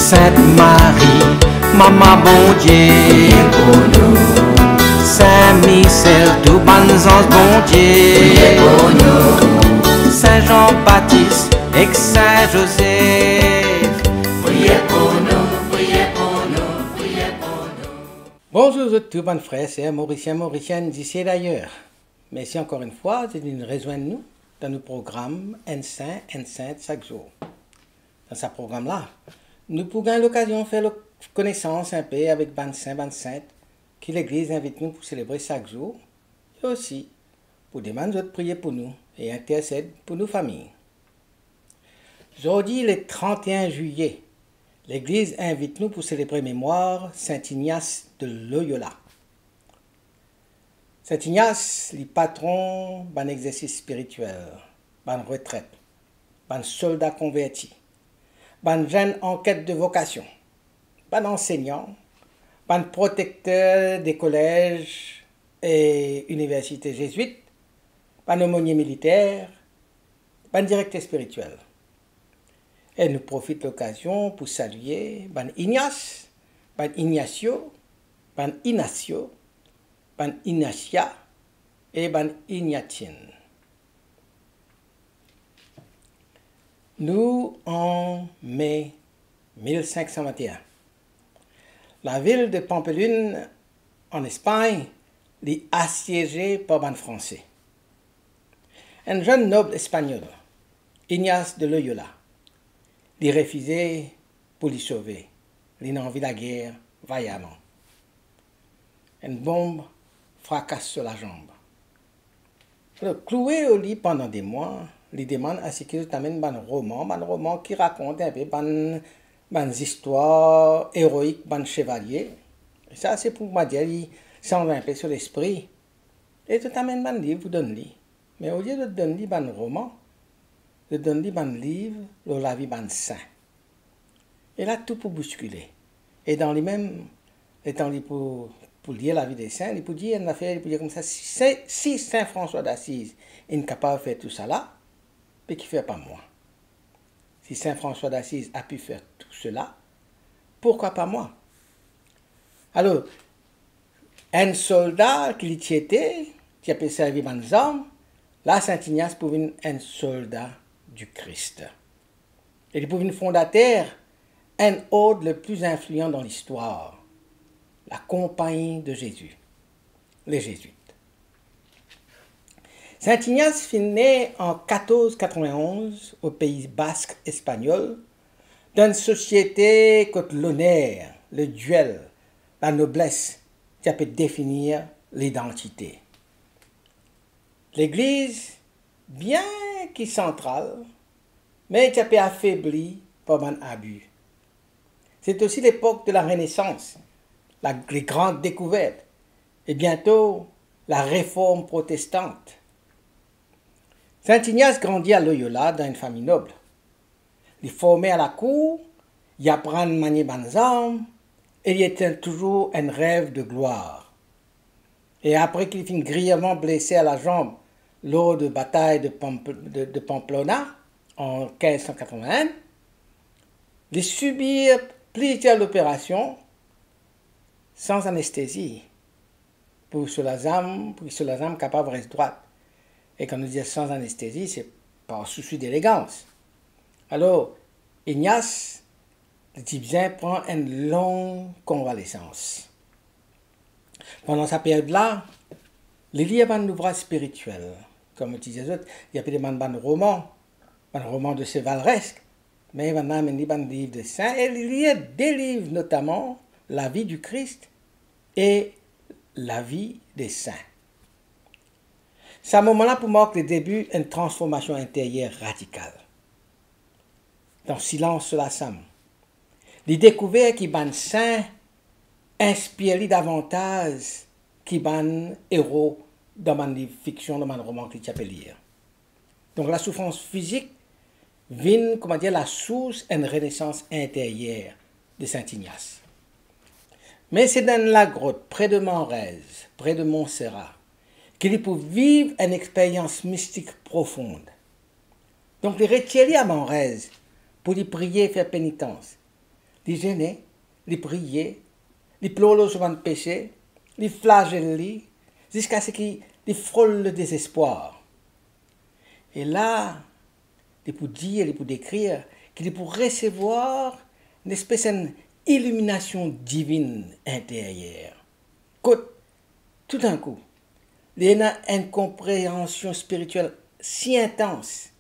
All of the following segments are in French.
Sainte Marie, Maman bon Dieu, pour nous. Saint Michel, tout bon ange bon Dieu, pour nous. Saint Jean-Baptiste et Saint Joseph, priez pour nous, priez pour nous, priez pour nous. Bonjour tous bonnes frères, c'est Mauricien, Mauricienne d'ici et d'ailleurs. Merci encore une fois de nous rejoindre nous dans nos programmes N Saint chaque jour. Dans ce programme-là, nous pourrons l'occasion de faire connaissance un peu avec ban saint qui l'Église invite nous pour célébrer chaque jour et aussi pour demander de prier pour nous et intercéder pour nos familles. Aujourd'hui, le 31 juillet, l'Église invite nous pour célébrer mémoire Saint Ignace de Loyola. Saint Ignace, le patron d'un exercice spirituel, d'une retraite, d'un soldat converti, d'un jeune en quête de vocation, d'un enseignant, d'un protecteur des collèges et universités jésuites, d'un aumônier militaire, d'un directeur spirituel. Et nous profite de l'occasion pour saluer ban Ignace, ban Ignacio, ban Ignacio, ban Ignacia et ban Ignatienne. Nous, en mai 1521, la ville de Pampelune, en Espagne, est assiégée par ban Français. Un jeune noble espagnol, Ignace de Loyola, l'y refusé pour l'y sauver. Il n'a envie de la guerre vaillamment. Une bombe fracasse sur la jambe. Alors, cloué au lit pendant des mois, il demande à ce qu'il t'amène un roman qui raconte un peu des histoires héroïques, des chevaliers. Et ça, c'est pour moi dire, il s'en va un peu sur l'esprit. Et tu t'amènes un livre, vous donne-lui. Mais au lieu de donner un roman, je donne lui un livre sur la vie d'un saint. Et là, tout pour bousculer. Et dans les mêmes, étant pour lire la vie des saints, il peut dire une affaire, il peut dire comme ça, si Saint François d'Assise est capable de faire tout ça là, mais qui ne fait pas moi. Si Saint François d'Assise a pu faire tout cela, pourquoi pas moi? Alors, un soldat qui y était, qui a pu servir dans armes, là, Saint Ignace pouvait être un soldat du Christ. Et il pouvait être fondateur, un ordre le plus influent dans l'histoire, la Compagnie de Jésus, les Jésuites. Saint Ignace fut né en 1491 au Pays basque espagnol, dans une société contre l'honneur, le duel, la noblesse, qui a pu définir l'identité. L'Église, bien qu'il centrale, mais qui a pu affaibli par un abus. C'est aussi l'époque de la Renaissance, les grandes découvertes, et bientôt la réforme protestante. Saint Ignace grandit à Loyola dans une famille noble. Il est formé à la cour, il apprend à manier des armes, et il était toujours un rêve de gloire. Et après qu'il fut grièvement blessé à la jambe lors de la bataille de Pamplona en 1581, il subit plusieurs opérations sans anesthésie pour que la âme capable de rester droite. Et quand nous disons sans anesthésie, c'est par souci d'élégance. Alors, Ignace, le Tibien, prend une longue convalescence. Pendant sa période-là, il y a un ouvrage spirituel. Comme je disais, il y a des romans de chevaleresque, mais il y a un livre de saints, et il y a des livres, notamment la vie du Christ et la vie des saints. C'est un moment-là pour marquer le début d'une transformation intérieure radicale. Dans le silence sur la Somme, il découvert qu'il y a un saint inspiré davantage qu'il y a un héros dans un livre fiction, dans un roman qu'il peut lire. Donc la souffrance physique vient, la source d'une renaissance intérieure de Saint Ignace. Mais c'est dans la grotte, près de Manrez, près de Montserrat, qu'il peut vivre une expérience mystique profonde. Donc, il retire à Manrez pour lui prier et faire pénitence. il gênait, il priait, il pleurait souvent de péché, il flagellait, jusqu'à ce qu'il frôle le désespoir. Et là, il peut dire, il peut décrire qu'il peut recevoir une espèce d'illumination divine intérieure. Tout d'un coup, il y a une compréhension spirituelle si intense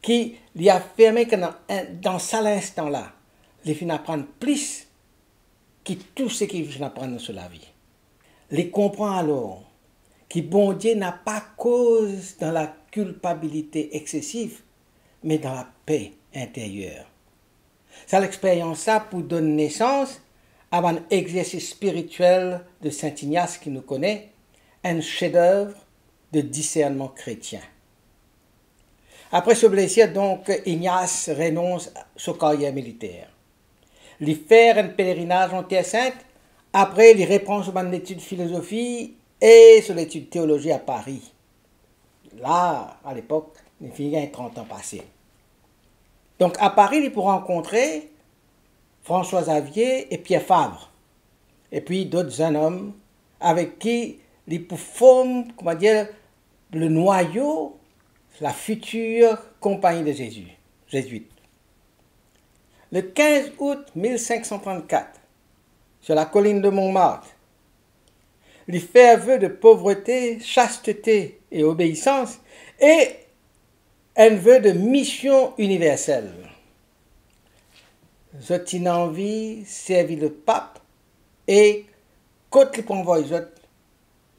qui lui a permis que dans cet instant-là, il finit apprendre plus que tout ce qu'il vient apprendre sur la vie. Il comprend alors que bon Dieu n'a pas cause dans la culpabilité excessive, mais dans la paix intérieure. C'est l'expérience ça pour donner naissance à un exercice spirituel de Saint Ignace qui nous connaît, un chef-d'œuvre de discernement chrétien. Après ce blessure, donc, Ignace renonce à sa carrière militaire. Il fait un pèlerinage en Terre Sainte, après il reprend sur l'étude de philosophie et sur l'étude de théologie à Paris. Là, à l'époque, il finit à 30 ans passés. Donc à Paris, il pourra rencontrer François Xavier et Pierre Fabre, et puis d'autres jeunes hommes avec qui il forme, le noyau, la future compagnie de Jésus, jésuite. Le 15 août 1534, sur la colline de Montmartre, il fait un vœu de pauvreté, chasteté et obéissance, et un vœu de mission universelle. Je tiens envie de servir le pape et quand il prend les autres,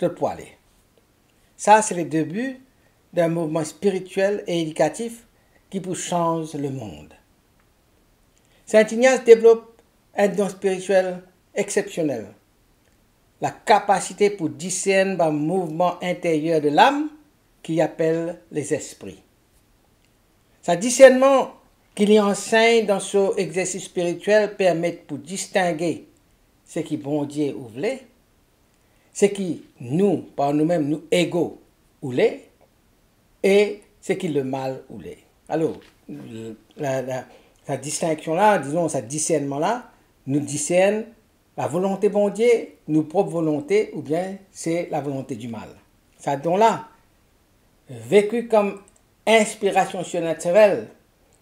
je peux aller. Ça, c'est le début d'un mouvement spirituel et éducatif qui peut changer le monde. Saint Ignace développe un don spirituel exceptionnel. La capacité pour discerner un mouvement intérieur de l'âme qui appelle les esprits. Ce discernement qu'il y enseigne dans son exercice spirituel permet pour distinguer ce qui bon Dieu voulait, ce qui nous, par nous-mêmes, nous égaux voulait, et ce qui le mal voulait. Alors, sa distinction-là, disons, ce discernement-là, nous discerne la volonté bon Dieu, nos propres volontés, ou bien c'est la volonté du mal. Ça don-là, vécu comme inspiration surnaturelle,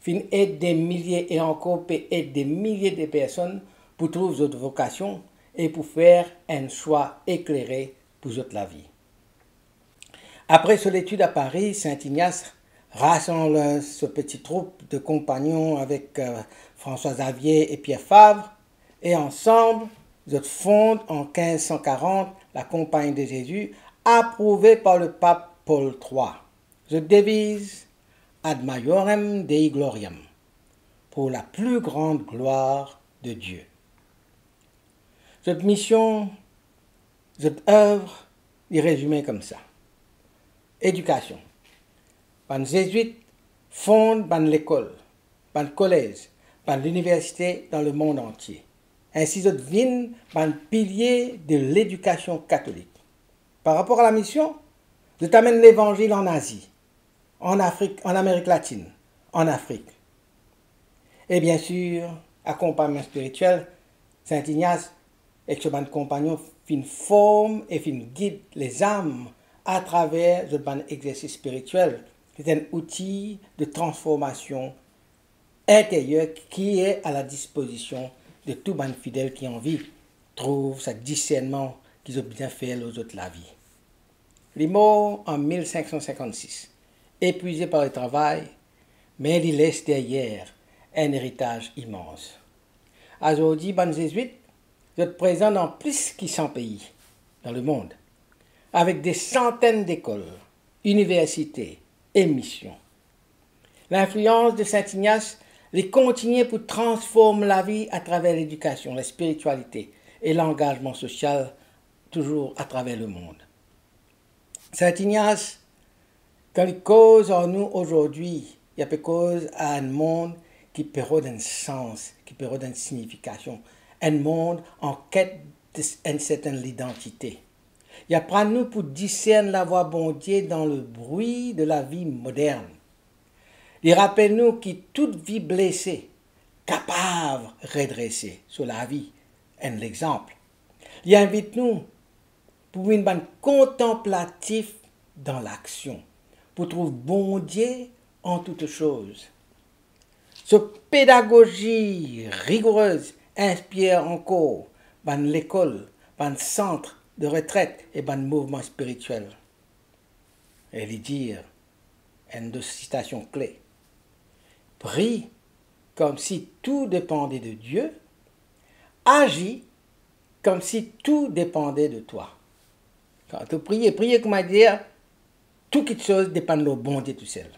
fin aide des milliers et encore peut aider des milliers de personnes pour trouver d'autres vocations et pour faire un choix éclairé pour toute la vie. Après son étude à Paris, Saint Ignace rassemble ce petit troupe de compagnons avec François Xavier et Pierre Fabre et ensemble, ils fondent en 1540 la Compagnie de Jésus approuvée par le pape Paul III. Je devise Ad Maiorem Dei Gloriam, pour la plus grande gloire de Dieu. Cette mission, cette œuvre, est résumée comme ça. Éducation. Les jésuites fondent l'école, le collège, l'université dans le monde entier. Ainsi, ils deviennent un pilier de l'éducation catholique. Par rapport à la mission, ils amènent l'évangile en Asie, en Afrique, en Amérique latine, en Afrique. Et bien sûr, accompagnement spirituel, Saint Ignace, avec ses compagnons, forme et guide les âmes à travers ce exercice spirituel. C'est un outil de transformation intérieure qui est à la disposition de tout bon fidèle qui a envie trouve ce discernement qu'ils ont bien fait aux autres la vie. Il est mort en 1556, épuisé par le travail, mais il laisse derrière un héritage immense. Aujourd'hui, les jésuites sont présents dans plus de 100 pays dans le monde, avec des centaines d'écoles, universités et missions. L'influence de Saint Ignace les continue pour transformer la vie à travers l'éducation, la spiritualité et l'engagement social, toujours à travers le monde. Saint Ignace, quand il cause en nous aujourd'hui, il y a cause à un monde qui perd un sens, qui perd une signification, un monde en quête d'une certaine identité. Il apprend nous pour discerner la voix bon Dieu dans le bruit de la vie moderne. Il rappelle nous que toute vie blessée, capable cadavre redressé sur la vie et l'exemple. Il invite nous pour une bonne contemplatif dans l'action, pour trouver bon Dieu en toutes choses. Cette pédagogie rigoureuse inspire encore l'école, le centre de retraite et le mouvement spirituel. Et lui dire, une de citations clés, prie comme si tout dépendait de Dieu, agis comme si tout dépendait de toi. Quand tu pries, priez comme à dire, toute chose dépend de bon Dieu tout seul.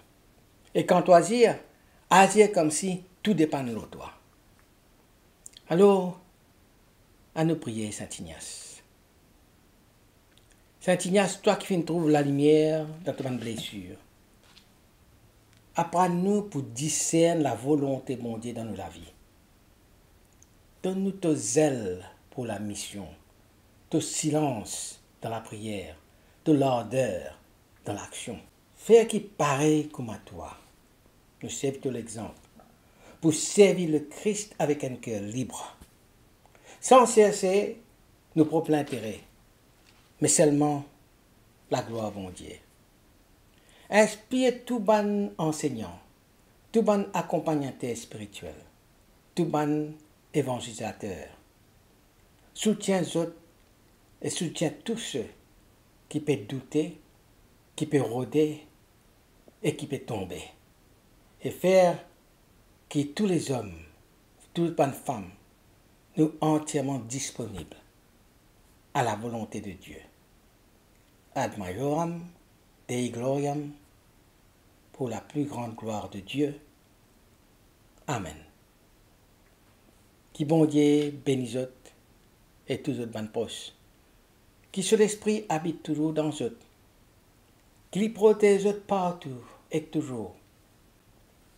Et quand tu agis comme si tout dépend de toi. Alors, à nous prier, Saint Ignace. Saint Ignace, toi qui trouves la lumière dans tes blessures, apprends-nous pour discerner la volonté de mon Dieu dans la vie. Donne-nous ton zèle pour la mission, ton silence dans la prière, ton l'ardeur dans l'action. Fais qui pareil comme à toi. Nous servons l'exemple pour servir le Christ avec un cœur libre, sans chercher nos propres intérêts, mais seulement la gloire de mon Dieu. Inspire tout bon enseignant, tout bon accompagnateur spirituel, tout bon évangélisateur. Soutiens autres et soutiens tous ceux qui peuvent douter, qui peuvent rôder et qui peuvent tomber. Et faire que tous les hommes, toutes les femmes, nous entièrement disponibles à la volonté de Dieu. Ad majorem Dei gloriam, pour la plus grande gloire de Dieu. Amen. Qui bon Dieu bénisse et tous autres bonnes proches. Qui sur l'esprit habite toujours dans eux. Qui les protège partout et toujours.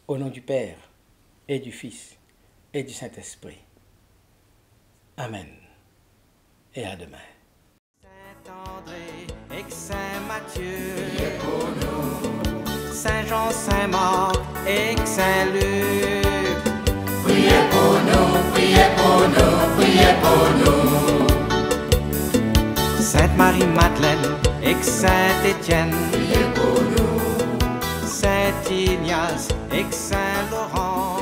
Au nom du Père et du Fils et du Saint-Esprit. Amen. Et à demain. Saint-André et Saint Matthieu, priez pour nous. Saint-Jean, Saint-Marc et Saint-Luc, priez pour nous, priez pour nous, priez pour nous. Sainte Marie-Madeleine et Saint-Étienne, priez pour nous. Saint Ignace et Saint Laurent,